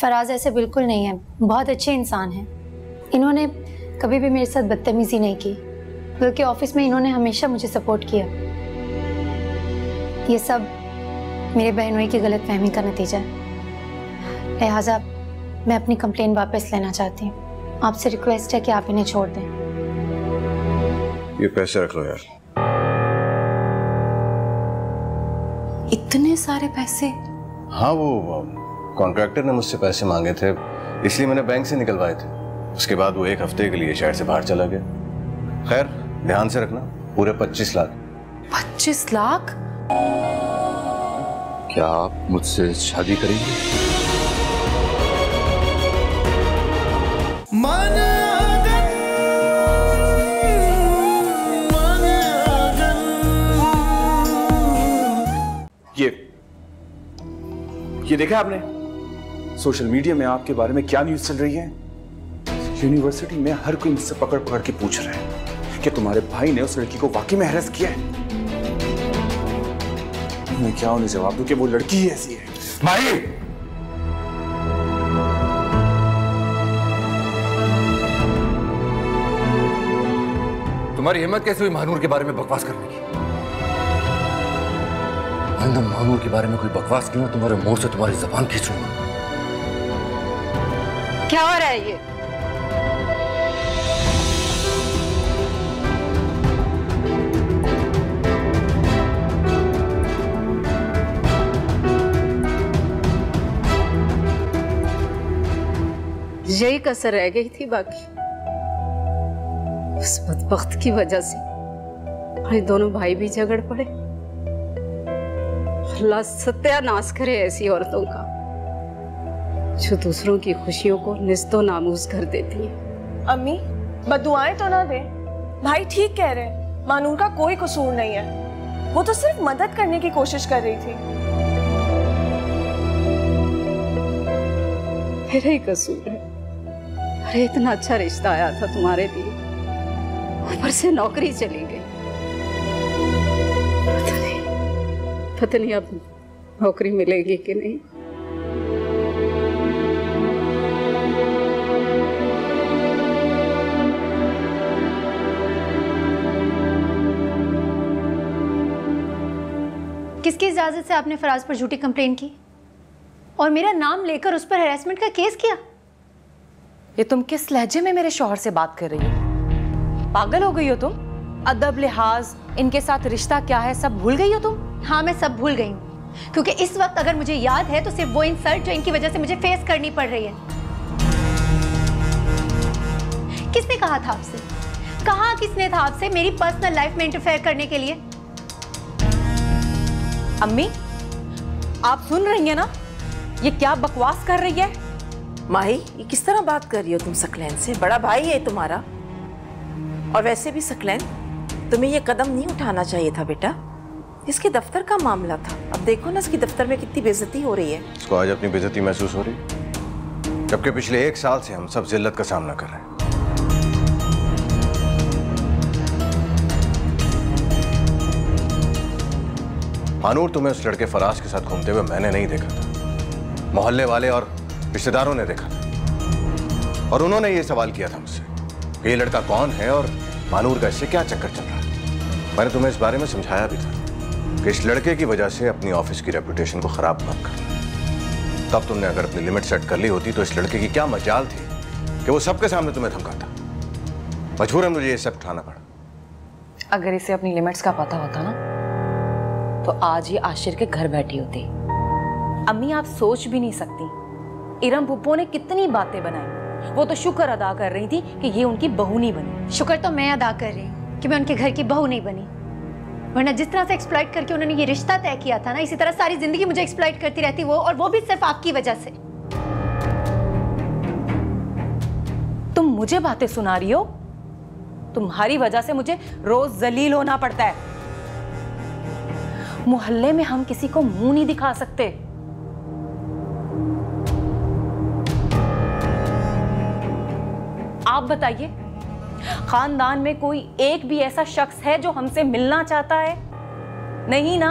फराज ऐसे बिल्कुल नहीं है, बहुत अच्छे इंसान हैं। इन्होंने कभी भी मेरे साथ बदतमीजी नहीं की, बल्कि ऑफिस में इन्होंने हमेशा मुझे सपोर्ट किया। ये सब मेरे बहनोई की गलतफहमी का नतीजा है। लिहाजा मैं अपनी कंप्लेन वापस लेना चाहती हूँ। आपसे रिक्वेस्ट है कि आप इन्हें छोड़ दें। ये पैसे रख लो यार। इतने सारे पैसे? हाँ, वो कॉन्ट्रैक्टर ने मुझसे पैसे मांगे थे, इसलिए मैंने बैंक से निकलवाए थे। उसके बाद वो 1 हफ्ते के लिए शहर से बाहर चला गया। खैर, ध्यान से रखना, पूरे 25 लाख। 25 लाख? क्या आप मुझसे शादी करेंगे? ये देखा आपने सोशल मीडिया में आपके बारे में क्या न्यूज़ चल रही है? यूनिवर्सिटी में हर कोई मुझसे पकड़ पकड़ के पूछ रहा है कि तुम्हारे भाई ने उस लड़की को वाकई में हैरेस किया है। मैं क्या उन्हें जवाब दूं कि वो लड़की ही ऐसी है? भाई, तुम्हारी हिम्मत कैसे हुई महानूर के बारे में बकवास करने की? आइंदा महानूर के बारे में कोई बकवास की ना, तुम्हारे मुंह से तुम्हारी जबान खींचूंगा। क्या हो रहा है ये? यही कसर रह गई थी बाकी। उस बदबख्त की वजह से हमारे दोनों भाई भी झगड़ पड़े। अल्लाह सत्यानाश करे ऐसी औरतों का जो दूसरों की खुशियों को निस्तो नामूज कर देती है। अम्मी, बदुआएं तो ना दे। भाई ठीक कह रहे हैं, मानूर का कोई कसूर नहीं है। वो तो सिर्फ मदद करने की कोशिश कर रही थी। मेरा ही कसूर है। अरे इतना अच्छा रिश्ता आया था तुम्हारे लिए, ऊपर से नौकरी चली गई। पता नहीं अब नौकरी मिलेगी कि नहीं। किसकी इजाजत से आपने फराज पर झूठी कंप्लेन की और मेरा नाम लेकर उस पर हैरेसमेंट का केस किया? ये तुम किस लहजे में मेरे शौहर से बात कर रही हो? पागल हो गई हो तुम? अदब लिहाज, इनके साथ रिश्ता क्या है, सब भूल गई हो तुम? हाँ, मैं सब भूल गई हूँ, क्योंकि इस वक्त अगर मुझे याद है तो सिर्फ वो इंसल्ट जो इनकी वजह से मुझे फेस करनी पड़ रही है। किसने कहा था आपसे? कहा किसने था आपसे मेरी पर्सनल लाइफ में इंटरफेयर करने के लिए? अम्मी, आप सुन रही हैं ना ये क्या बकवास कर रही है? माही, ये किस तरह बात कर रही हो तुम सकलैन से? बड़ा भाई है तुम्हारा। और वैसे भी सकलैन, तुम्हें ये कदम नहीं उठाना चाहिए था बेटा। इसके दफ्तर का मामला था। अब देखो ना इसकी दफ्तर में कितनी बेइज्जती हो रही है। इसको आज अपनी बेइज्जती महसूस हो रही है, जबकि पिछले 1 साल से हम सब जिल्लत का सामना कर रहे हैं। मानूर, तुम्हें उस लड़के फराज के साथ घूमते हुए मैंने नहीं देखा था, मोहल्ले वाले और रिश्तेदारों ने देखा था। और उन्होंने ये सवाल किया था मुझसे कि ये लड़का कौन है और मानूर का इससे क्या चक्कर चल रहा है। मैंने तुम्हें इस बारे में समझाया भी था कि इस लड़के की वजह से अपनी ऑफिस की रेपुटेशन को खराब मत कर। तब तुमने अगर अपनी लिमिट सेट कर ली होती तो इस लड़के की क्या मजाल थी कि वो सबके सामने तुम्हें धमकाता। मजबूरन मुझे ये सब उठाना पड़ा। अगर इसे अपनी लिमिट्स का पता होता ना तो आज ये आशिर के घर बैठी होती। अम्मी, आप सोच भी नहीं सकती इरम पुप्पो ने कितनी बातें बनाई। वो तो शुक्र अदा कर रही थी कि ये उनकी बहू नहीं बनी। शुक्र तो मैं अदा कर रही हूँ कि मैं उनके घर की बहू नहीं बनी, वरना जिस तरह से एक्सप्लॉइट करके उन्होंने ये रिश्ता तय किया था ना, इसी तरह सारी जिंदगी मुझे एक्सप्लॉइट करती रहती वो, और वो भी सिर्फ आपकी वजह से। तुम मुझे बातें सुना रही हो? तुम्हारी वजह से मुझे रोज जलील होना पड़ता है। मोहल्ले में हम किसी को मुंह नहीं दिखा सकते। आप बताइए, खानदान में कोई एक भी ऐसा शख्स है जो हमसे मिलना चाहता है? नहीं ना।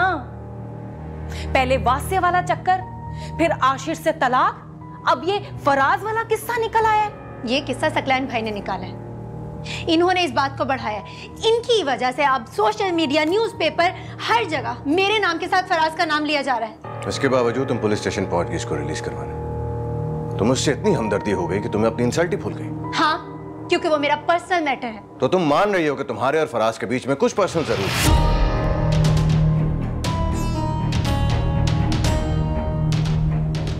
पहले वास्ते वाला चक्कर, फिर आशिर से तलाक, अब ये फराज वाला किस्सा निकल आया है। ये किस्सा सकलैन भाई ने निकाला है। इन्होंने इस बात को बढ़ाया। इनकी वजह से अब सोशल मीडिया, न्यूज़पेपर, हर जगह मेरे नाम के साथ फराज का नाम लिया जा रहा है। इसके बावजूद तुम पुलिस स्टेशन पहुंच गई इसको रिलीज करवाने। तुम उससे इतनी हमदर्दी हो गई कि तुम्हें अपनी इंसल्ट ही भूल गई। हाँ, क्योंकि वो मेरा पर्सनल मैटर है। तो तुम मान रही हो कि तुम्हारे और फराज के बीच में कुछ पर्सनल जरूर है।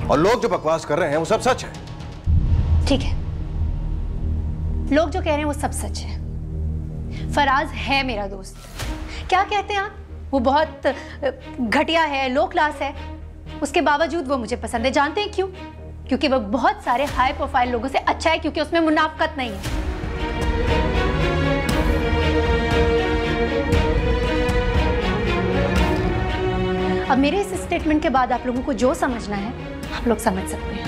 और लोग जो बकवास कर रहे हैं वो सब सच है। ठीक है, लोग जो कह रहे हैं वो सब सच है। फराज है मेरा दोस्त। क्या कहते हैं आप? वो बहुत घटिया है, लो क्लास है। उसके बावजूद वो मुझे पसंद है। जानते हैं क्यों? क्योंकि वो बहुत सारे हाई प्रोफाइल लोगों से अच्छा है, क्योंकि उसमें मुनाफकत नहीं है। अब मेरे इस स्टेटमेंट के बाद आप लोगों को जो समझना है आप लोग समझ सकते हैं।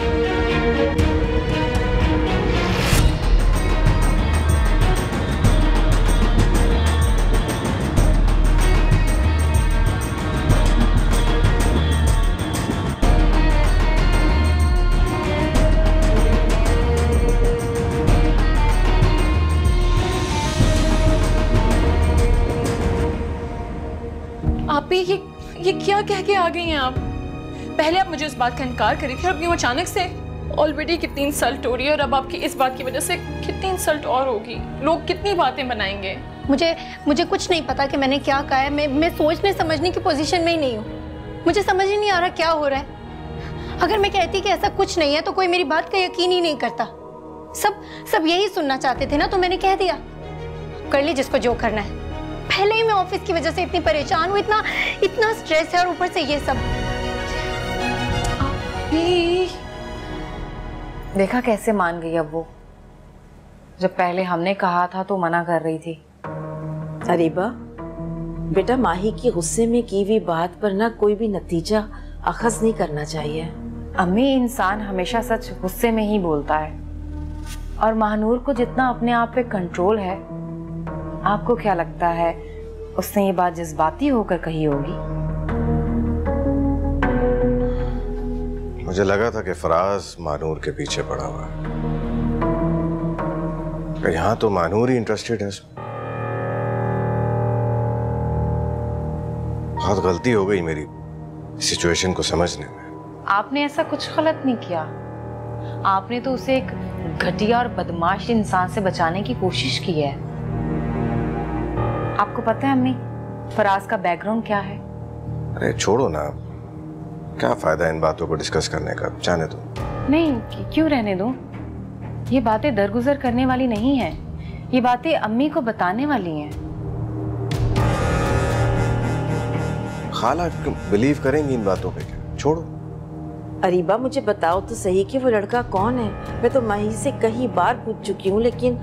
आप ये क्या कह के आ गई हैं आप? पहले आप मुझे उस बात का इनकार करी थी और अब यूं अचानक से ऑलरेडी कितनी इंसल्ट हो रही है और अब आपकी इस बात की वजह से कितनी इंसल्ट और होगी। लोग कितनी बातें बनाएंगे। मुझे कुछ नहीं पता कि मैंने क्या कहा है। मैं सोचने समझने की पोजीशन में ही नहीं हूँ। मुझे समझ ही नहीं आ रहा क्या हो रहा है। अगर मैं कहती कि ऐसा कुछ नहीं है तो कोई मेरी बात का यकीन ही नहीं करता। सब यही सुनना चाहते थे ना, तो मैंने कह दिया। कर ली जिसको जो करना है। पहले ही मैं ऑफिस की वजह से इतनी परेशान हूँ, इतना स्ट्रेस है और ऊपर से ये सब। देखा कैसे मान गई अब वो। जब पहले हमने कहा था तो मना कर रही थी। अरीबा बेटा, माही की गुस्से में की हुई बात पर ना कोई भी नतीजा अखज़ नहीं करना चाहिए। अम्मी, इंसान हमेशा सच गुस्से में ही बोलता है। और महानूर को जितना अपने आप पे कंट्रोल है, आपको क्या लगता है उसने ये बात जज्बाती होकर कही होगी? मुझे लगा था कि फराज मानूर के पीछे पड़ा हुआ है। यहाँ तो मानूर ही इंटरेस्टेड है इसमें। बहुत गलती हो गई मेरी सिचुएशन को समझने में। आपने ऐसा कुछ गलत नहीं किया। आपने तो उसे एक घटिया और बदमाश इंसान से बचाने की कोशिश की है। आपको पता है अम्मी, फराज का बैकग्राउंड क्या है? अरे छोड़ो ना, क्या फायदा इन बातों को डिस्कस करने का। जाने दो। नहीं, क्यों रहने दो? ये बातें दरगुजर करने वाली नहीं है। ये बातें अम्मी को बताने वाली हैं। खाला बिलीव करेंगी इन बातों पे क्या? छोड़ो। अरीबा मुझे बताओ तो सही कि वो लड़का कौन है। मैं तो माही से कई बार पूछ चुकी हूँ लेकिन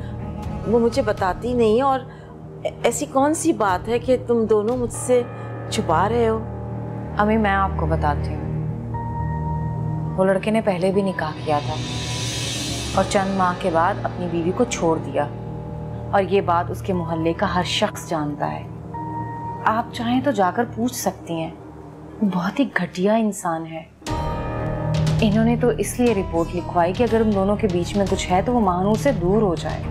वो मुझे बताती नहीं है। और ऐसी कौन सी बात है कि तुम दोनों मुझसे छुपा रहे हो? अम्मी, मैं आपको बताती हूँ। वो लड़के ने पहले भी निकाह किया था और चंद माह के बाद अपनी बीवी को छोड़ दिया। और ये बात उसके मोहल्ले का हर शख्स जानता है। आप चाहें तो जाकर पूछ सकती हैं। वो बहुत ही घटिया इंसान है। इन्होंने तो इसलिए रिपोर्ट लिखवाई कि अगर उन दोनों के बीच में कुछ है तो वो महानूर से दूर हो जाए।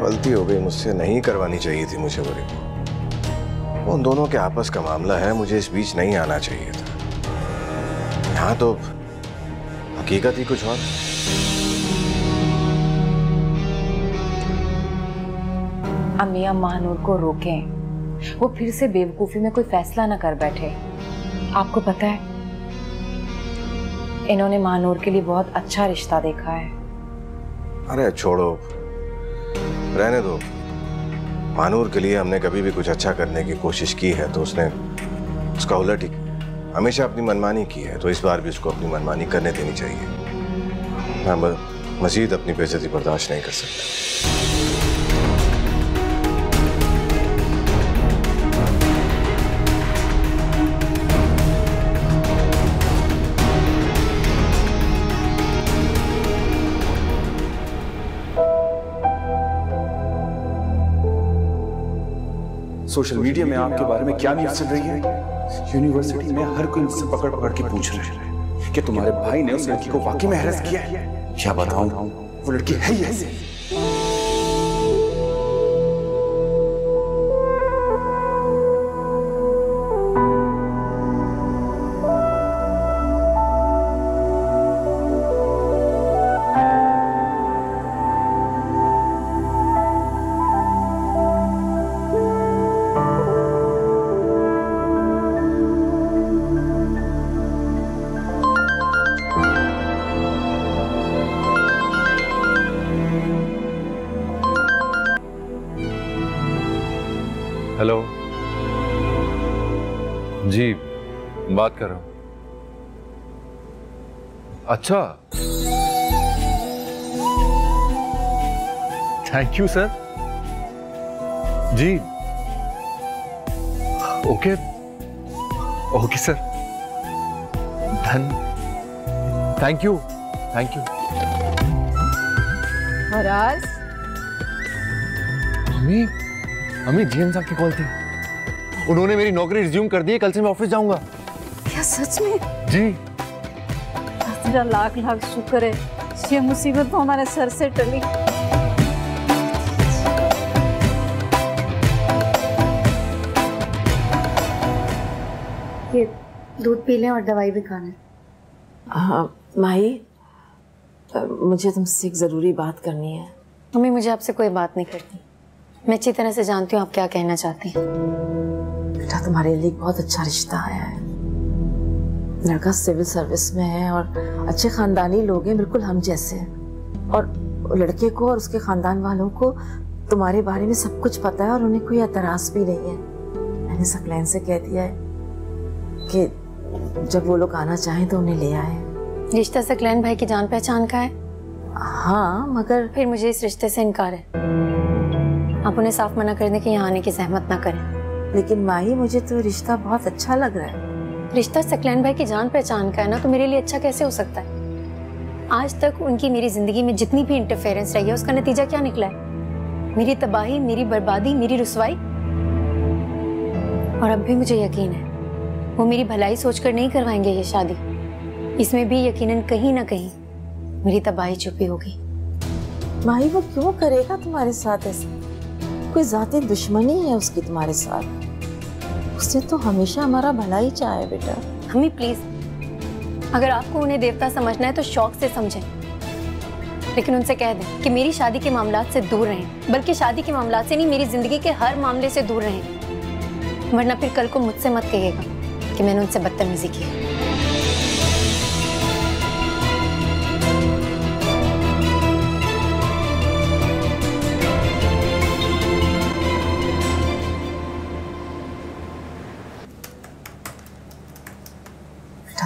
गलती हो गई मुझसे, नहीं करवानी चाहिए थी मुझे वो रिपोर्ट। उन दोनों के आपस का मामला है, मुझे इस बीच नहीं आना चाहिए था। यहाँ तो हकीकत ही कुछ और। अम्मी, आप महानूर को रोकें। वो फिर से बेवकूफी में कोई फैसला ना कर बैठे। आपको पता है, इन्होंने महानूर के लिए बहुत अच्छा रिश्ता देखा है। अरे छोड़ो, रहने दो। महानूर के लिए हमने कभी भी कुछ अच्छा करने की कोशिश की है तो उसने उसका उलट ही हमेशा अपनी मनमानी की है। तो इस बार भी उसको अपनी मनमानी करने देनी चाहिए। मैं मजीद अपनी बेइज्जती बर्दाश्त नहीं कर सकता। सोशल मीडिया में आपके बारे में क्या न्यूज़ चल रही है? यूनिवर्सिटी में हर कोई मुझसे पकड़ पकड़ के पूछ रहे हैं कि तुम्हारे भाई ने उस लड़की को वाकई में हैरेस किया है। क्या बताऊं, वो लड़की है ही ऐसी। हेलो जी, बात कर रहा हूं। अच्छा, थैंक यू सर। जी okay okay sir, thank you. महाराज, मम्मी जीएम साहब की कॉल थी, उन्होंने मेरी नौकरी रिज्यूम कर दी है, कल से मैं ऑफिस जाऊंगा। क्या सच में? जी। तेरा लाख लाख शुक्र है, ये मुसीबत तो हमारे सर से टली। ये दूध पी लें और दवाई भी खा लें। हाँ माही, मुझे तुमसे एक जरूरी बात करनी है। मम्मी मुझे आपसे कोई बात नहीं करती, मैं अच्छी तरह से जानती हूँ आप क्या कहना चाहती हैं। बेटा, तुम्हारे लिए बहुत अच्छा रिश्ता आया है। लड़का सिविल सर्विस में है और अच्छे खानदानी लोग हैं, बिल्कुल हम जैसे। और लड़के को और उसके खानदान वालों को तुम्हारे बारे में सब कुछ पता है और उन्हें कोई एतराज भी नहीं है। मैंने सकलैन से कह दिया है कि जब वो लोग आना चाहें तो उन्हें ले आए। रिश्ता सकलैन भाई की जान पहचान का है? हाँ, मगर फिर मुझे इस रिश्ते से इनकार है। आप उन्हें साफ मना कर दें कि यहाँ आने की जहमत ना करें। लेकिन माही, मुझे तो रिश्ता बहुत अच्छा लग रहा है। रिश्ता सकलैन भाई की जान पहचान का है ना, तो मेरे लिए अच्छा कैसे हो सकता है? आज तक उनकी मेरी जिंदगी में जितनी भी इंटरफेरेंस रही है, उसका नतीजा क्या निकला है? मेरी तबाही, मेरी बर्बादी, मेरी रुसवाई। और अब भी मुझे यकीन है वो मेरी भलाई सोचकर नहीं करवाएंगे ये शादी। इसमें भी यकीनन कहीं ना कहीं मेरी तबाही छुपी होगी। माही, वो क्यों करेगा तुम्हारे साथ ऐसा? कोई जाती दुश्मनी है उसकी तुम्हारे साथ? उसने तो हमेशा हमारा भला ही चाहा है बेटा। मम्मी प्लीज, अगर आपको उन्हें देवता समझना है तो शौक से समझें, लेकिन उनसे कह दें कि मेरी शादी के मामलात से दूर रहें। बल्कि शादी के मामलात से नहीं, मेरी जिंदगी के हर मामले से दूर रहें, वरना फिर कल को मुझसे मत कहिएगा कि मैंने उनसे बदतमीजी की।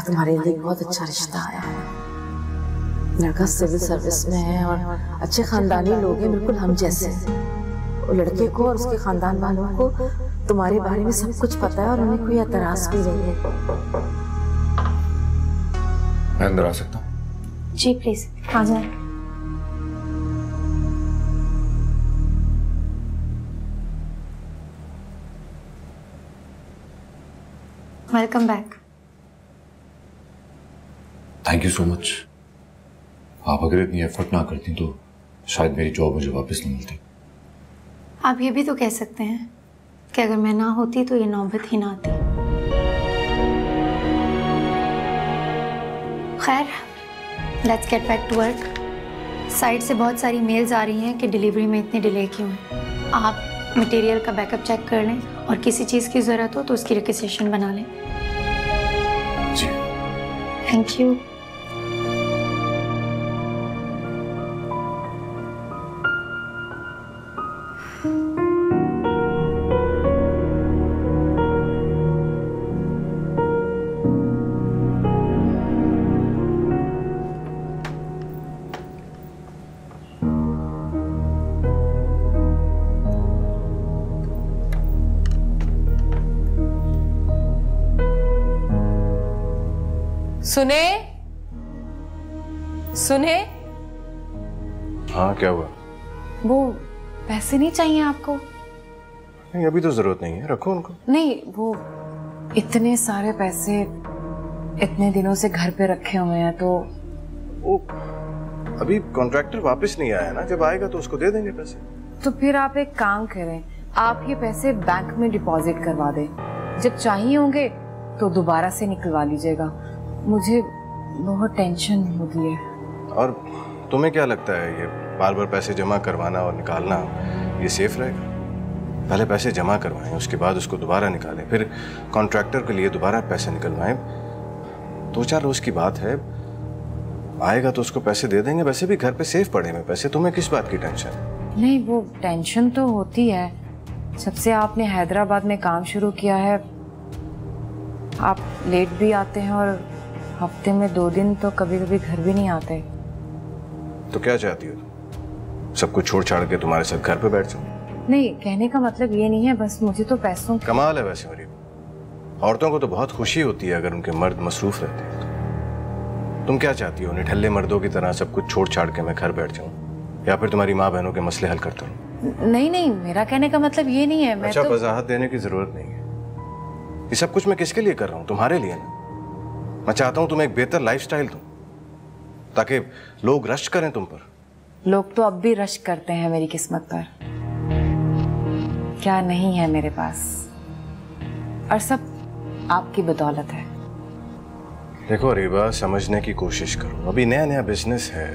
तुम्हारे लिए बहुत अच्छा रिश्ता आया है। लड़का सिविल सर्विस में है और अच्छे खानदानी लोग हैं, बिल्कुल हम जैसे। वो लड़के को और उसके खानदान वालों को तुम्हारे बारे में सब कुछ पता है और उन्हें कोई एतराज भी नहीं है। मैं अंदर आ सकता हूँ? जी प्लीज आ जाए। Welcome back. Thank you so much. आप अगर इतनी एफर्ट ना करती तो शायद मेरी जॉब मुझे वापस नहीं मिलती। आप ये भी तो कह सकते हैं कि अगर मैं ना होती तो ये नौबत ही ना आती। खैर, let's get back to work. Site से बहुत सारी मेल्स आ रही हैं कि डिलीवरी में इतने डिले क्यों है। आप मटेरियल का बैकअप चेक कर लें और किसी चीज़ की ज़रूरत हो तो उसकी रिक्वेजिशन बना लें। जी थैंक यू। सुने सुने। हाँ क्या हुआ? वो पैसे नहीं चाहिए आपको? नहीं अभी तो जरूरत नहीं है, रखो उनको। नहीं, वो इतने सारे पैसे इतने दिनों से घर पे रखे हुए हैं तो अभी कॉन्ट्रैक्टर वापस नहीं आया ना, जब आएगा तो उसको दे देंगे पैसे। तो फिर आप एक काम करें, आप ये पैसे बैंक में डिपॉजिट करवा दें, जब चाहिए होंगे तो दोबारा से निकलवा लीजिएगा। मुझे बहुत टेंशन होती है। और तुम्हें क्या लगता है ये बार बार पैसे जमा करवाना और निकालना ये सेफ रहेगा? पहले पैसे जमा करवाएं, उसके बाद उसको दोबारा निकालें, फिर कॉन्ट्रैक्टर के लिए दोबारा पैसे निकलवाएं। 2-4 रोज की बात है, आएगा तो उसको पैसे दे देंगे। वैसे भी घर पे सेफ पड़े हैं पैसे, तुम्हें किस बात की टेंशन? नहीं, वो टेंशन तो होती है। जब से आपने हैदराबाद में काम शुरू किया है, आप लेट भी आते हैं और हफ्ते में 2 दिन तो कभी कभी घर भी नहीं आते। तो क्या चाहती हो? सब कुछ छोड़ छाड़ के तुम्हारे साथ घर पे बैठ जाऊं? नहीं, कहने का मतलब ये नहीं है, बस मुझे तो पैसों कमाल है वैसे मेरी। औरतों को तो बहुत खुशी होती है अगर उनके मर्द मसरूफ रहते हैं। तुम क्या चाहती हो? निठल्ले मर्दों की तरह सब कुछ छोड़ छाड़ के मैं घर बैठ जाऊं, या फिर तुम्हारी माँ बहनों के मसले हल करता हूँ? नहीं नहीं, मेरा कहने का मतलब ये नहीं है। मैं अच्छा, तो वजाहत देने की जरूरत नहीं है। ये सब कुछ मैं किसके लिए कर रहा हूँ? तुम्हारे लिए ना। मैं चाहता हूँ तुम्हें एक बेहतर लाइफस्टाइल दूं, ताकि लोग रश करें तुम पर। लोग तो अब भी रश करते हैं मेरी किस्मत पर। क्या नहीं है मेरे पास, और सब आपकी बदौलत है। देखो रीबा, समझने की कोशिश करो। अभी नया नया बिजनेस है,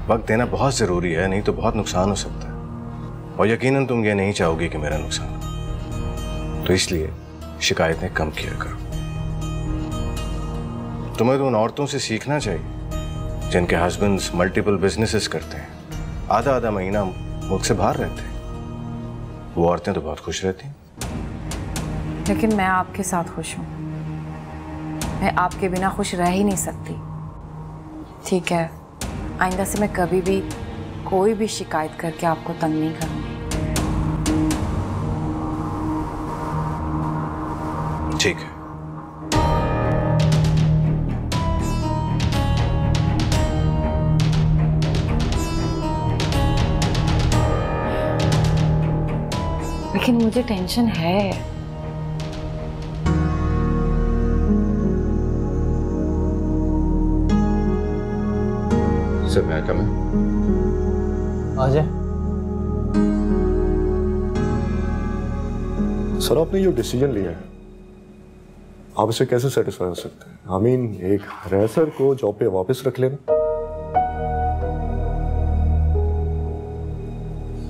वक्त देना बहुत जरूरी है, नहीं तो बहुत नुकसान हो सकता है। और यकीनन तुम ये नहीं चाहोगी कि मेरा नुकसान हो, तो इसलिए शिकायतें कम किया करो। तुम्हें तो उन औरतों से सीखना चाहिए जिनके हस्बैंड्स मल्टीपल बिजनेसेस करते हैं, आधा आधा महीना मुझसे बाहर रहते हैं। वो औरतें तो बहुत खुश रहती हैं। लेकिन मैं आपके साथ खुश हूँ, मैं आपके बिना खुश रह ही नहीं सकती। ठीक है, आइंदा से मैं कभी भी कोई भी शिकायत करके आपको तंग नहीं करूँगी। ठीक है। लेकिन मुझे टेंशन है। सर मैं कम आ जाए। सर आपने जो डिसीजन लिया है, आप इसे कैसे सेटिस्फाई हो सकते हैं? आई मीन एक रेसर को जॉब पे वापस रख लेना।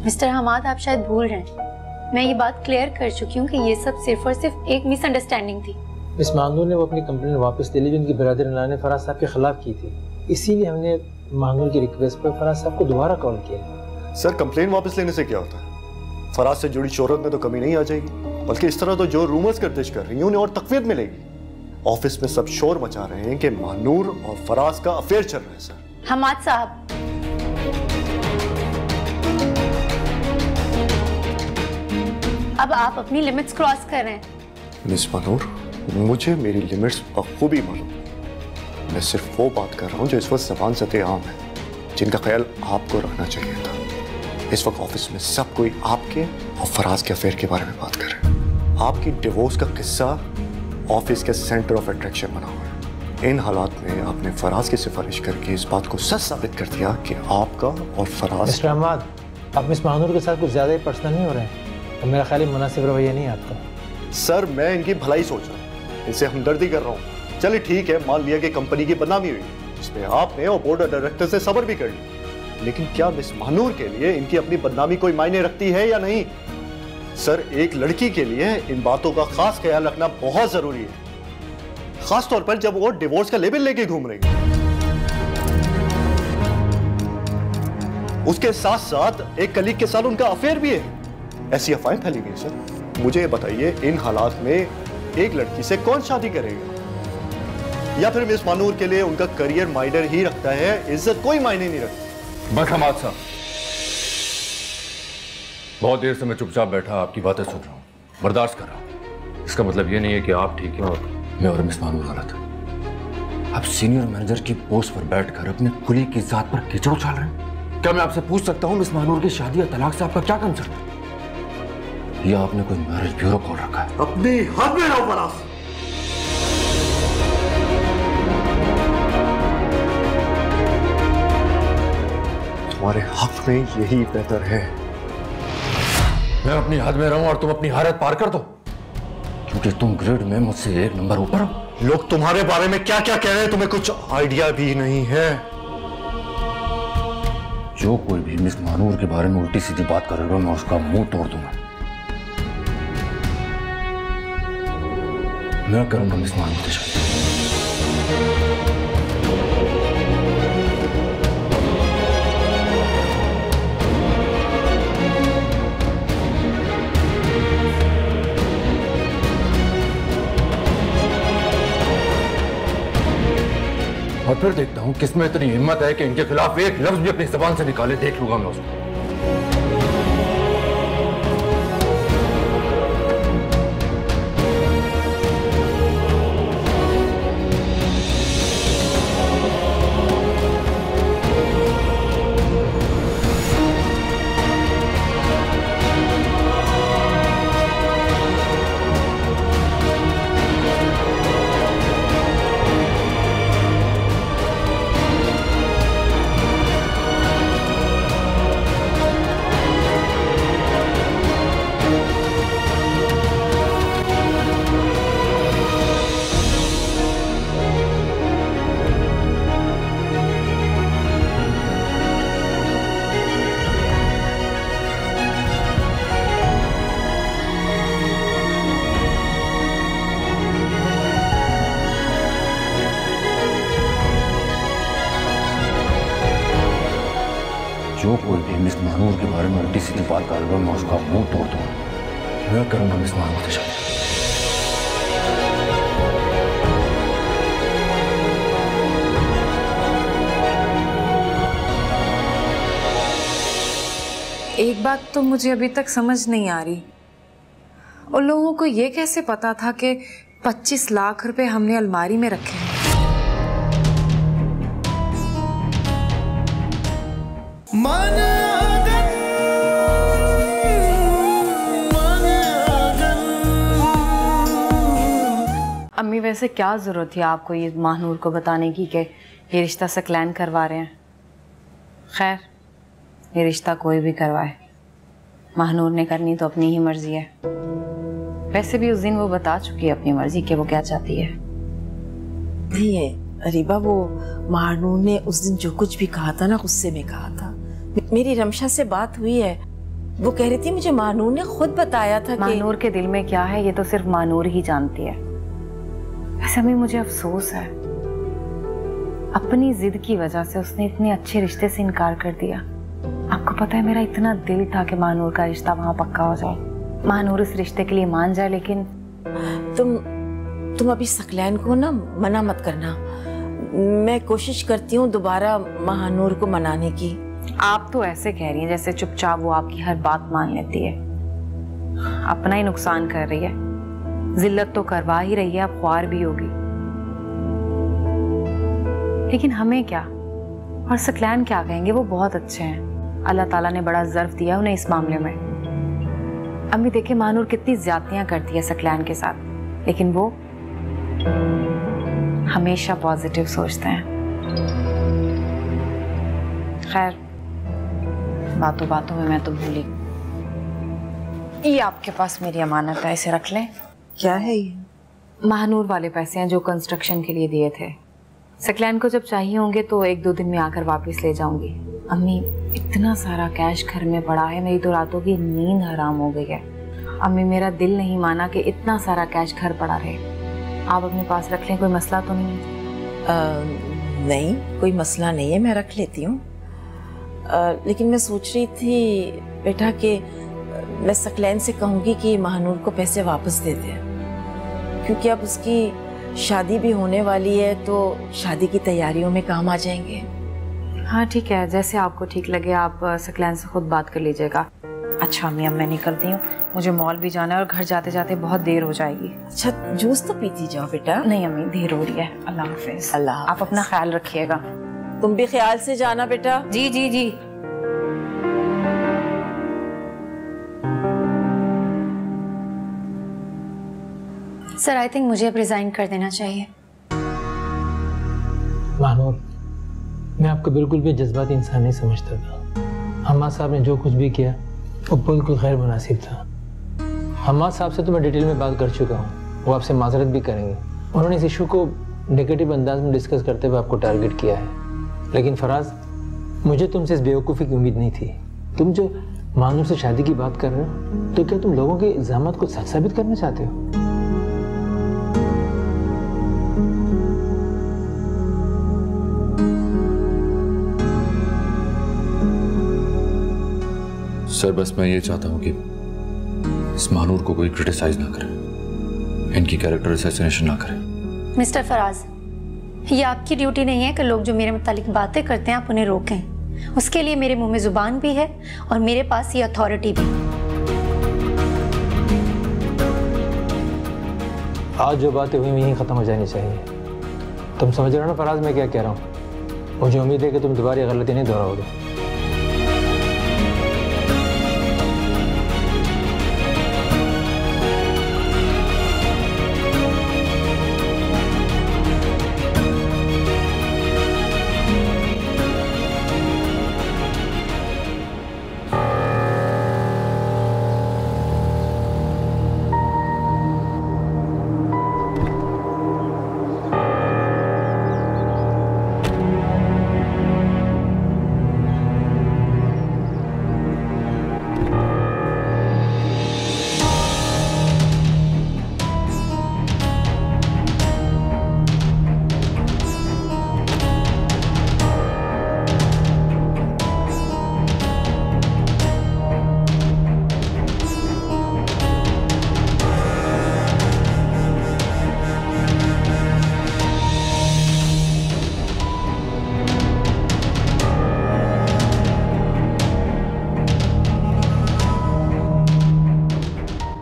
मिस्टर हमाद, आप शायद भूल रहे हैं, मैं ये बात क्लियर कर चुकी हूँ कि ये सब सिर्फ और सिर्फ एक मिसअंडरस्टैंडिंग थी। मिस मानूर ने वो अपनी कंप्लेंट वापस ले ली जो उनकी बरादर ने फराज साहब के खिलाफ की थी। इसीलिए हमने मानूर की रिक्वेस्ट पर फराज साहब को दोबारा कॉल किया। सर कंप्लेन वापस लेने से क्या होता है? फराज से जुड़ी शोहरत में तो कमी नहीं आ जाएगी, बल्कि इस तरह तो जो रूमर्स गर्दिश कर रही हैं उन्हें और तकवीत मिलेगी। ऑफिस में सब शोर मचा रहे हैं कि मानूर और फराज का अफेयर चल रहा है। सर हमाद साहब, अब आप अपनी लिमिट्स क्रॉस कर रहे हैं। मिस मानूर, मुझे मेरी लिमिट्स बखूबी मालूम। मैं सिर्फ वो बात कर रहा हूँ जो इस वक्त ज़बान सते आम है, जिनका ख्याल आपको रखना चाहिए था। इस वक्त ऑफिस में सब कोई आपके और फराज के अफेयर के बारे में बात कर रहे हैं। आपकी डिवोर्स का किस्सा ऑफिस के सेंटर ऑफ अट्रैक्शन बना हुआ है। इन हालात में आपने फराज की सिफारिश करके इस बात को सच साबित कर दिया कि आपका और फराज। मिस्टर अहमद, आप मिस मानूर के साथ कुछ ज़्यादा ही पर्सनल नहीं हो रहे हैं, और मेरा ख्याल मुनासिब रवैया नहीं आता। सर मैं इनकी भलाई सोच रहा हूँ, इनसे हमदर्दी कर रहा हूँ। चलिए ठीक है, मान लिया कि कंपनी की बदनामी हुई, जिसमें आपने और बोर्ड ऑफ डायरेक्टर से सब्र भी कर लिया, लेकिन क्या मिस मानूर के लिए इनकी अपनी बदनामी कोई मायने रखती है या नहीं? सर एक लड़की के लिए इन बातों का खास ख्याल रखना बहुत जरूरी है, खास तौर पर जब वो डिवोर्स का लेबल लेके घूम रही है। उसके साथ साथ एक कलीग के साथ उनका अफेयर भी है। ऐसी अफवाहें फैली गई। सर मुझे बताइए, इन हालात में एक लड़की से कौन शादी करेगा? या फिर मिस मानूर के लिए उनका करियर मायने ही रखता है, इज्जत कोई मायने नहीं रखती? बस हमाद साहब, बहुत देर से मैं चुपचाप बैठा आपकी बातें सुन रहा हूँ, बर्दाश्त कर रहा हूँ। इसका मतलब ये नहीं है कि आप ठीक हैं और मैं और मिस मानूर गलत है। आप सीनियर मैनेजर की पोस्ट पर बैठकर अपने कुली की जात पर कीचड़ उछाल रहे हैं। क्या मैं आपसे पूछ सकता हूँ मिस मानूर की शादी या तलाक से आपका क्या कंसर्न है? या आपने कोई मैरिज ब्यूरो खोल रखा है? अपनी हद में रहो फराज। तुम्हारे हक में यही बेहतर है। मैं अपनी हद में रहूं और तुम अपनी हालत पार कर दो, क्योंकि तुम ग्रेड में मुझसे 1 नंबर ऊपर हो। लोग तुम्हारे बारे में क्या क्या कह रहे हैं तुम्हें कुछ आइडिया भी नहीं है। जो कोई भी मिस मानूर के बारे में उल्टी सीधी बात करेगा मैं उसका मुंह तोड़ दूंगा। मैं करूंगा मिस मानूर के साथ। और फिर देखता हूं किसमें इतनी हिम्मत है कि इनके खिलाफ एक लफ्ज भी अपनी जुबान से निकाले। देख लूंगा मैं उसको। जो कोई भी मिस मानूर के बारे में उल्टी सीधी बात करेगा मैं उसका मुंह तोड़ दूंगा। मैं करूंगा मिस मानूर के साथ। एक बात तो मुझे अभी तक समझ नहीं आ रही, उन लोगों को ये कैसे पता था कि 25 लाख रुपए हमने अलमारी में रखे हैं? अम्मी वैसे क्या जरूरत थी आपको ये महानूर को बताने की कि ये रिश्ता सकलैन करवा रहे हैं? खैर, ये रिश्ता कोई भी करवाए, महानूर ने करनी तो अपनी ही मर्जी है। वैसे भी उस दिन वो बता चुकी है अपनी मर्जी कि वो क्या चाहती है। नहीं है रीबा, वो महानूर ने उस दिन जो कुछ भी कहा था ना, गुस्से में कहा था। मेरी रमशा से बात हुई है, वो कह रही थी मुझे महानूर ने खुद बताया था कि महानूर के दिल में क्या है ये तो सिर्फ महानूर ही जानती है। वैसे अम्मी मुझे अफसोस है, अपनी जिद की वजह से उसने इतने अच्छे रिश्ते से इनकार कर दिया। आपको पता है मेरा इतना दिल था कि महानूर का रिश्ता वहां पक्का हो जाए, महानूर इस रिश्ते के लिए मान जाए, लेकिन तुम अभी सकलैन को ना मना मत करना। मैं कोशिश करती हूँ दोबारा महानूर को मनाने की। आप तो ऐसे कह रही हैं जैसे चुपचाप वो आपकी हर बात मान लेती है। अपना ही नुकसान कर रही है, जिल्लत तो करवा ही रही है, अब ख्वार भी होगी। लेकिन हमें क्या, और सकलैन क्या कहेंगे, वो बहुत अच्छे हैं। अल्लाह ताला ने बड़ा ज़र्फ दिया उन्हें इस मामले में। अम्मी देखिए महानूर कितनी ज्यादतियां करती है सकलैन के साथ, लेकिन वो हमेशा पॉजिटिव सोचते हैं। खैर, बातों बातों में मैं तो भूली। ये आपके पास मेरी अमानत है, इसे रख लें। क्या है ये? महानूर वाले पैसे हैं जो कंस्ट्रक्शन के लिए दिए थे। सकलैन को जब चाहिए होंगे तो 1-2 दिन में आकर वापस ले जाऊंगी। अम्मी, इतना सारा कैश घर में पड़ा है, मेरी तो रातों की नींद हराम हो गई है। अम्मी, मेरा दिल नहीं माना कि इतना सारा कैश घर पड़ा रहे। आप अपने पास रख लें, कोई मसला तो नहीं है? नहीं, कोई मसला नहीं है, मैं रख लेती हूँ। लेकिन मैं सोच रही थी बेटा कि मैं सकलैन से कहूँगी कि महानूर को पैसे वापस दे दे, क्योंकि अब उसकी शादी भी होने वाली है, तो शादी की तैयारियों में काम आ जाएंगे। हाँ ठीक है, जैसे आपको ठीक लगे आप सकलैन से खुद बात कर लीजिएगा। अच्छा अम्मी, अब मैं निकलती हूँ, मुझे मॉल भी जाना है और घर जाते जाते बहुत देर हो जाएगी। अच्छा, जूस तो पीती जाओ बेटा। नहीं अम्मी, देर हो रही है। अल्लाह हाफिज। अल्लाह, आप अपना ख्याल रखिएगा। तुम भी ख्याल से जाना बेटा। जी जी जी। सर, आई थिंक मुझे अब रिजाइन कर देना चाहिए। महानूर, मैं आपको बिल्कुल भी जज्बाती इंसान नहीं समझता था। हमाद साहब ने जो कुछ भी किया वो बिल्कुल गैर मुनासिब था। हमाद साहब से तो मैं डिटेल में बात कर चुका हूँ, वो आपसे माजरत भी करेंगे। उन्होंने इस इशू को नेगेटिव अंदाज में डिस्कस करते हुए आपको टारगेट किया है। लेकिन फराज, मुझे तुमसे इस बेवकूफ़ी की उम्मीद नहीं थी। तुम जो मानूर से शादी की बात कर रहे हो, तो क्या तुम लोगों के इल्जामात को सच साबित करना चाहते हो? सर बस मैं ये चाहता हूँ कि इस मानूर को कोई क्रिटिसाइज ना करे, इनकी कैरेक्टर असैसिनेशन ना करे। मिस्टर फराज, ये आपकी ड्यूटी नहीं है कि लोग जो मेरे मुतालिक बातें करते हैं आप उन्हें रोकें। उसके लिए मेरे मुंह में जुबान भी है और मेरे पास ये अथॉरिटी भी। आज जो बातें हुई यहीं ख़त्म हो जानी चाहिए। तुम समझ रहे हो ना फराज मैं क्या कह रहा हूँ? मुझे उम्मीद है कि तुम दोबारा गलती नहीं दोहराओगे।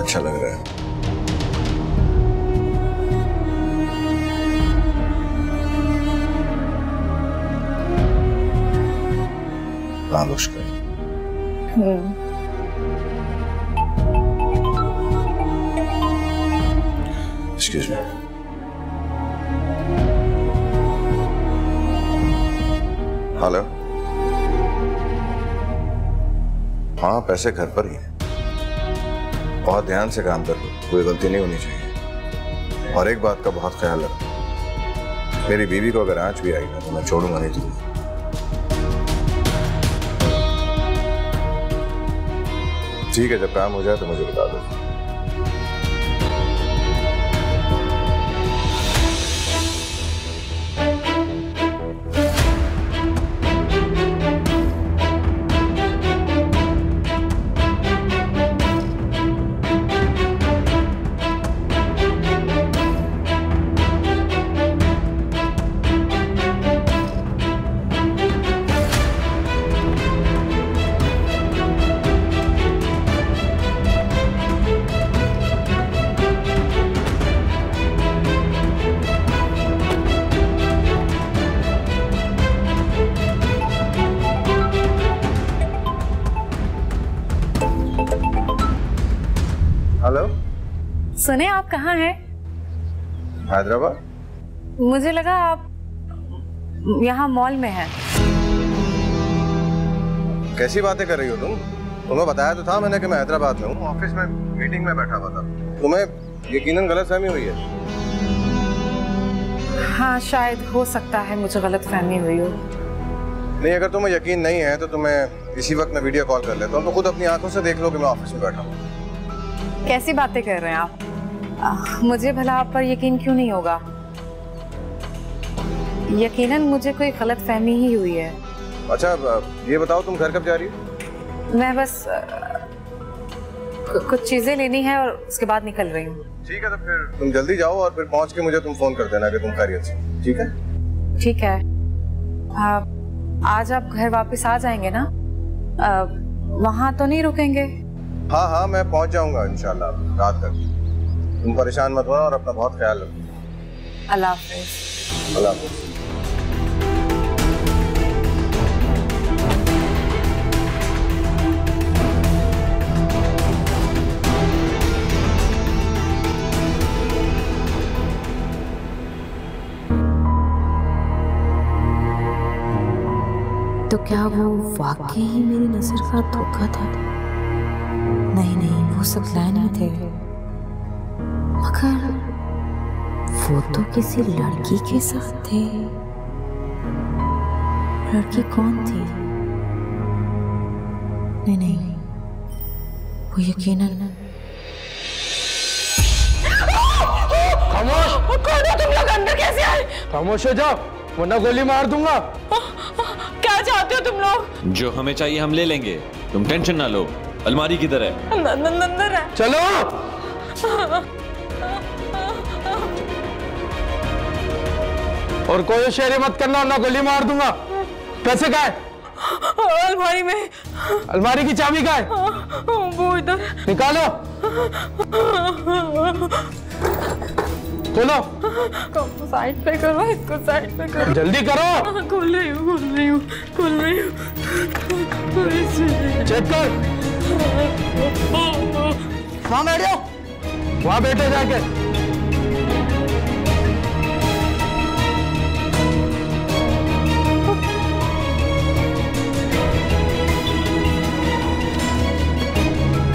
अच्छा लग रहा है। मुश्किल। Excuse me. हेलो। हाँ, पैसे घर पर ही हैं। बहुत ध्यान से काम कर लो, कोई गलती नहीं होनी चाहिए। और एक बात का बहुत ख्याल रखो, मेरी बीवी को अगर आंच भी आई ना तो मैं छोड़ूंगा नहीं तुम्हें। ठीक है, जब काम हो जाए तो मुझे बता दो। हेलो। सुने, आप कहाँ हैं? हैदराबाद। मुझे लगा आप यहाँ मॉल में हैं। कैसी बातें कर रही हो तुम? तुम्हें बताया तो था मैंने कि मैं हैदराबाद में हूँ, ऑफिस में मीटिंग में बैठा हुआ था। तुम्हें यकीनन गलतफहमी हुई है। हाँ, शायद हो सकता है मुझे गलतफहमी हुई हो। नहीं, अगर तुम्हें यकीन नहीं है तो तुम्हें इसी वक्त मैं वीडियो कॉल कर लेता हूँ, तो खुद अपनी आंखों से देख लो कि मैं ऑफिस में बैठा हूँ। कैसी बातें कर रहे हैं आप? मुझे भला आप पर यकीन क्यों नहीं होगा? यकीनन मुझे कोई गलतफहमी ही हुई है। अच्छा, ये बताओ तुम घर कब जा रही हो? मैं बस कुछ चीजें लेनी है और उसके बाद निकल रही हूँ। ठीक है, तो फिर तुम जल्दी जाओ और फिर पहुँच के मुझे तुम फोन कर देना कि तुम खैरियत से। ठीक है? ठीक है। आज आप घर वापस आ जाएंगे ना? वहाँ तो नहीं रुकेंगे? हाँ हाँ, मैं पहुंच जाऊंगा इंशाल्लाह रात तक। तुम परेशान मत होना और अपना बहुत ख्याल रखो। अल्लाह हाफ़िज़। अल्लाह हाफ़िज़। तो क्या वो वाकई ही मेरी नजर का धोखा था? नहीं नहीं, वो सकलैन ही थे, मगर वो तो किसी लड़की के साथ थे। लड़की कौन थी? नहीं नहीं, वो यकीनन। खामोश! कौन हो तुम लोग? अंदर कैसे आए? खामोश हो जाओ वरना गोली मार दूंगा। क्या चाहते हो तुम लोग? जो हमें चाहिए हम ले लेंगे, तुम टेंशन ना लो। अलमारी किधर है? अंदर है। चलो। और कोई होशियारी मत करना वरना गोली मार दूंगा। पैसे कहाँ है? अलमारी में। अलमारी की चाबी कहाँ है? वो इधर। निकालो। खोलो। साइड पे करो, इसको साइड पे करो। जल्दी करो। खोल रही हूँ। चेक कर। वहाँ बैठ जाओ, वहाँ बैठे जाके।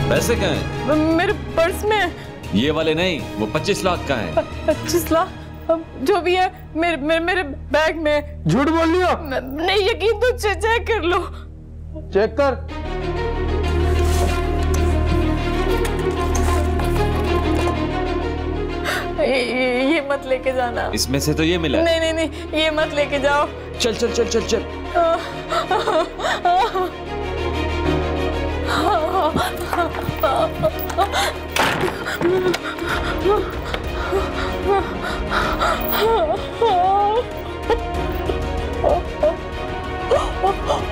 पैसे कहाँ हैं? मेरे पर्स में। ये वाले नहीं, वो 25 लाख का है। 25 लाख? जो भी है मेरे बैग में। झूठ बोल रही हो? नहीं यकीन तो चेक कर लो। चेक कर। ये मत लेके जाना। इसमें से तो ये मिला। नहीं, ये मत लेके जाओ। चल चल चल चल चल।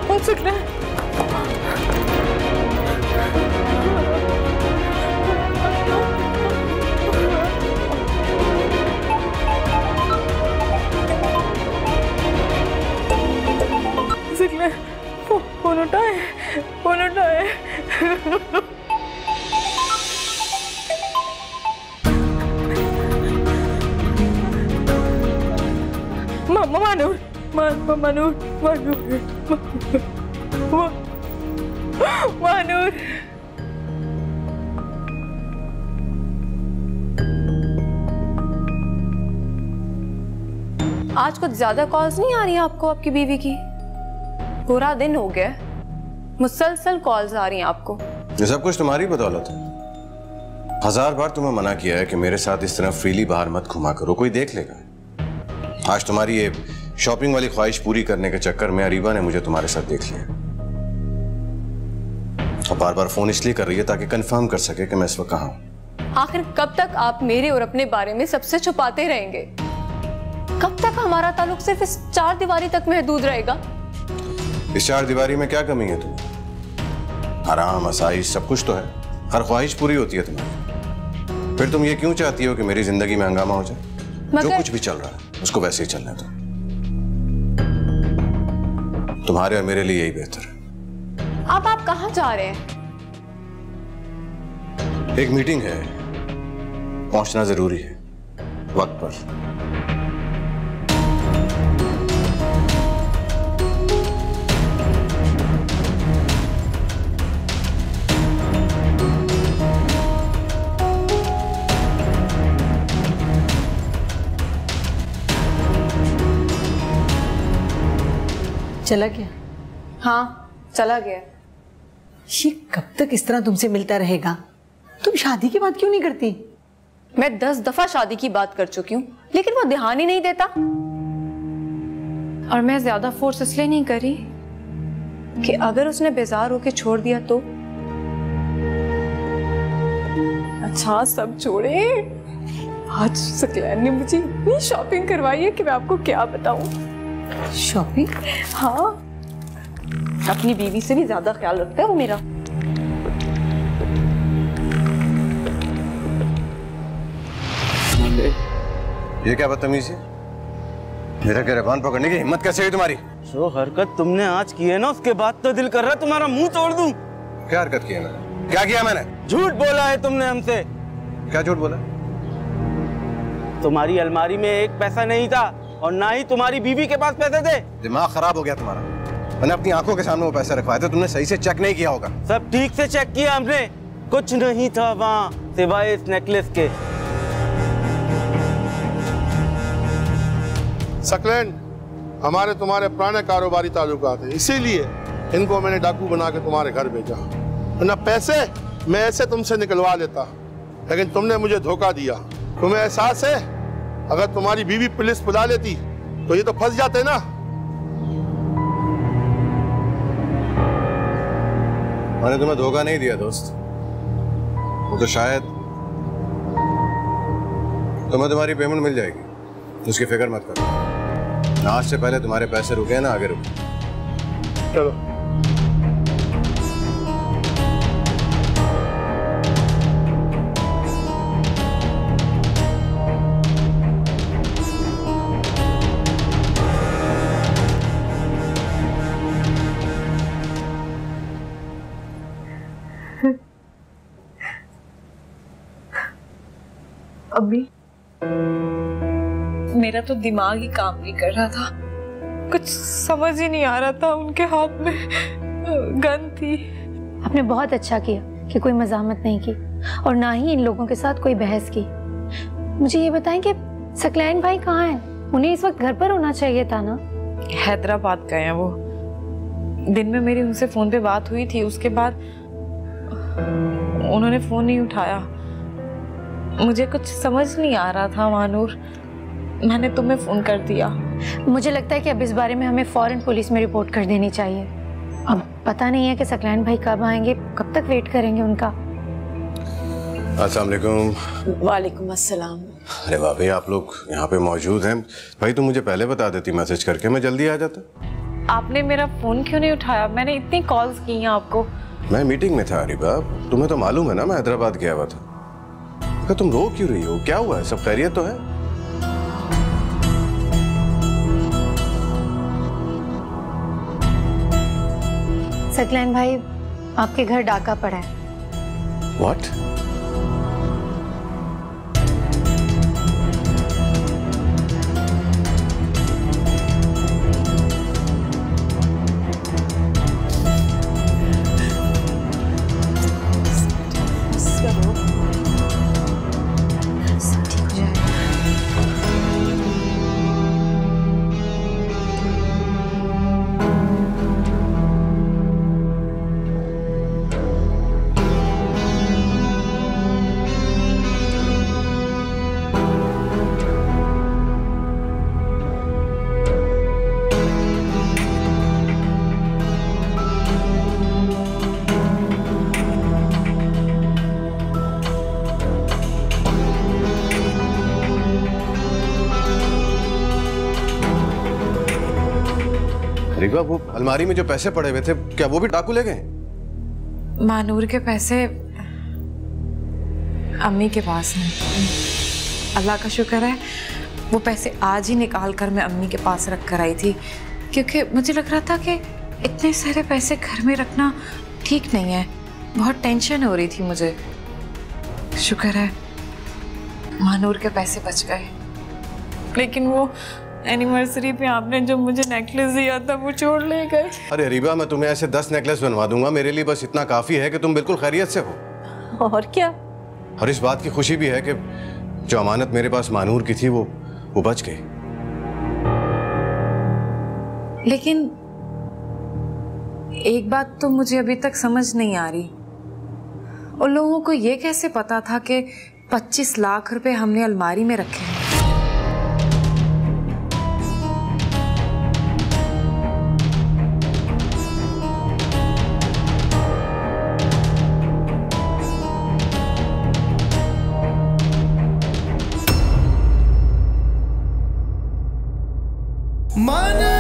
हो सकता है। फोन उठाए। मानूर। आज कुछ ज्यादा कॉल्स नहीं आ रही हैं आपको आपकी बीवी की? पूरा दिन हो गया, मुसलसल कॉल्स आ रही हैं आपको। ये सब कुछ तुम्हारी बदौलत है। 1000 बार तुम्हें मना किया है कि मेरे साथ इस तरह फ्रीली बाहर मत घुमा करो, कोई देख लेगा। आज तुम्हारी ये शॉपिंग वाली ख्वाहिश पूरी करने के चक्कर में अरीबा ने मुझे तुम्हारे साथ देख लिया और बार बार फोन इसलिए कर रही है ताकि कंफर्म कर सके कि मैं इस वक्त कहाँ हूं। आखिर कब तक आप मेरे और अपने बारे में सबसे छुपाते रहेंगे? कब तक हमारा ताल्लुक सिर्फ इस 4 दीवारी तक महदूद रहेगा? इस 4 दीवारी में क्या कमी है तुम्हें? आराम, आसाइश सब कुछ तो है। हर ख्वाहिश पूरी होती है तुम्हारी। फिर तुम ये क्यों चाहती हो कि मेरी जिंदगी में हंगामा हो जाए? जो कुछ भी चल रहा है उसको वैसे ही चलने दो। तुम्हारे और मेरे लिए यही बेहतर है। अब आप कहाँ जा रहे हैं? एक मीटिंग है, पहुंचना जरूरी है वक्त पर। चला गया? हाँ, चला गया। ये कब तक इस तरह तुमसे मिलता रहेगा? तुम शादी की बात क्यों नहीं करती? मैं 10 दफा शादी की बात कर चुकी हूँ, लेकिन वो ध्यान ही नहीं देता। और मैं ज्यादा फोर्स इसलिए नहीं करी कि अगर उसने बेजार होके छोड़ दिया तो। अच्छा सब छोड़े, आज सकलैन ने मुझे इतनी शॉपिंग करवाई है कि मैं आपको क्या बताऊं। शॉपिंग? हाँ, अपनी बीवी से भी ज्यादा ख्याल रखता है वो मेरा। ये क्या बदतमीजी है? मेरा गिरबान पकड़ने की हिम्मत कैसे हुई तुम्हारी? जो हरकत तुमने आज की है ना, उसके बाद तो दिल कर रहा है तुम्हारा मुंह तोड़ दूं। क्या हरकत की है मैंने? क्या किया मैंने? झूठ बोला है तुमने हमसे। क्या झूठ बोला? तुम्हारी अलमारी में एक पैसा नहीं था और ना ही तुम्हारी बीवी के पास पैसे थे। दिमाग खराब हो गया तुम्हारा। मैंने अपनी आंखों के सामने वो पैसे रखवाए थे, तुमने सही से चेक नहीं किया होगा। सब ठीक से चेक किया हमने, कुछ नहीं था वहाँ सिवाय इस नेकलेस के। सकलैन, हमारे तुम्हारे पुराने कारोबारी ताल्लुकात हैं, इसीलिए इनको मैंने डाकू बना के तुम्हारे घर भेजा। ना पैसे मैं ऐसे तुमसे निकलवा लेता, लेकिन तुमने मुझे धोखा दिया। तुम्हें एहसास है अगर तुम्हारी बीवी पुलिस बुला लेती तो ये तो फंस जाते ना। मैंने तुम्हें धोखा नहीं दिया दोस्त, वो तो शायद तुम्हें तुम्हारी पेमेंट मिल जाएगी, उसकी फिक्र मत करो। ना आज से पहले तुम्हारे पैसे रुके ना आगे रुके। चलो अभी मेरा तो दिमाग ही काम नहीं कर रहा था, कुछ समझ ही नहीं आ रहा था। उनके हाथ में गन थी। आपने बहुत अच्छा किया कि कोई मजामत नहीं की और ना ही इन लोगों के साथ कोई बहस की। मुझे ये बताएं कि सकलैन भाई कहाँ हैं? उन्हें इस वक्त घर पर होना चाहिए था ना। हैदराबाद गए हैं वो। दिन में मेरी उनसे फोन पे बात हुई थी, उसके बाद उन्होंने फोन नहीं उठाया। मुझे कुछ समझ नहीं आ रहा था मानूर, मैंने तुम्हें फोन कर दिया। मुझे लगता है कि अब इस बारे में हमें फौरन पुलिस में रिपोर्ट कर देनी चाहिए। अब पता नहीं है कि सकलैन भाई कब आएंगे, कब तक वेट करेंगे उनका। अस्सलाम वालेकुम। वालेकुम अस्सलाम। अरे वाह भाई, आप लोग यहाँ पे मौजूद हैं। भाई तुम मुझे पहले बता देती मैसेज करके, मैं जल्दी आ जाता। आपने मेरा फोन क्यों नहीं उठाया? मैंने इतनी कॉल्स की हैं आपको। मैं मीटिंग में था अरीबा, तुम्हें तो मालूम है ना मैं हैदराबाद गया हुआ था। तुम रो क्यों रही हो? क्या हुआ है? सब खैरियत तो है? सकलैन भाई, आपके घर डाका पड़ा है। What? रिवा, वो अलमारी में जो पैसे पड़े हुए थे, क्या वो भी डाकू ले गए? मानूर के पैसे अम्मी के पास हैं। अल्लाह का शुक्र है वो पैसे आज ही निकाल कर मैं अम्मी के पास रख कर आई थी, क्योंकि मुझे लग रहा था कि इतने सारे पैसे घर में रखना ठीक नहीं है। बहुत टेंशन हो रही थी मुझे। शुक्र है मानूर के पैसे बच गए। लेकिन वो एनिवर्सरी पे आपने जो मुझे नेकलेस दिया था वो छोड़ ले गए। अरे रीबा, मैं तुम्हें ऐसे 10 नेकलेस बनवा दूंगा, मेरे लिए बस इतना काफी है कि तुम बिल्कुल खैरियत से हो। और क्या? और इस बात की खुशी भी है कि जो अमानत मेरे पास मानूर की थी वो बच गई। लेकिन एक बात तो मुझे अभी तक समझ नहीं आ रही, उन लोगों को ये कैसे पता था कि 25 लाख रुपए हमने अलमारी में रखे हैं? मन